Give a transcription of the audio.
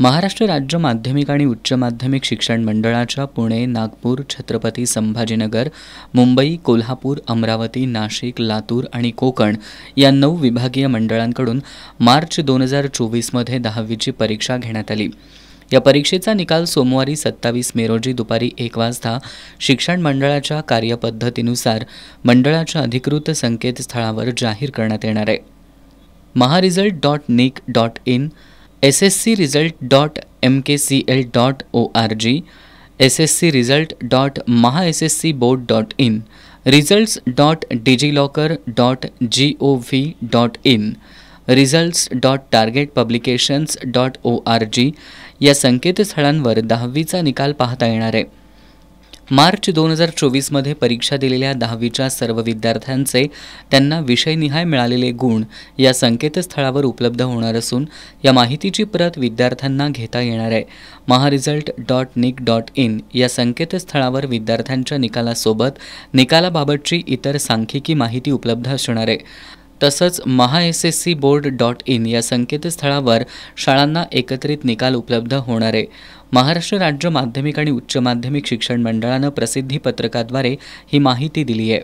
महाराष्ट्र राज्य माध्यमिक आणि उच्च माध्यमिक शिक्षण मंडळाच्या पुणे, नागपूर, छत्रपती संभाजीनगर, मुंबई, कोल्हापूर, अमरावती, नाशिक, लातूर आणि कोकण या 9 विभागीय मंडळांकडून मार्च 2024 मध्ये 10वीची परीक्षा घेण्यात आली। या परीक्षेचा निकाल सोमवारी 27 मे रोजी दुपारी 1 वाजता शिक्षण मंडळाच्या कार्यपद्धतीनुसार मंडळाच्या अधिकृत संकेतस्थळावर जाहीर करण्यात येणार आहे। maharesult.nic.in, sscresult.mkcl.org, sscresult.mahasscboard.in, results.digilocker.gov.in, results.targetpublications.org या संकेतस्थळांवर 10वीचा निकाल पाहता येणार आहे। मार्च 2024 मध्ये परीक्षा दिलेल्या 10वीच्या सर्व विद्यार्थ्यांचे त्यांना विषयनिहाय मिळालेले गुण या संकेतस्थळावर उपलब्ध होणार असून या माहितीची प्रत विद्यार्थ्यांना घेता येणार आहे। maharesult.nic.in या संकेतस्थळावर विद्यार्थ्यांच्या निकालासोबत निकालाबाबतची इतर सांख्यिकी माहिती उपलब्ध असणार आहे। तसंच mahasscboard.in या संकेतस्थळावर शाळांना एकत्रित निकाल उपलब्ध होणार आहे। महाराष्ट्र राज्य माध्यमिक आणि उच्च माध्यमिक शिक्षण मंडळानं प्रसिद्धी पत्रकाद्वारे ही माहिती दिली आहे।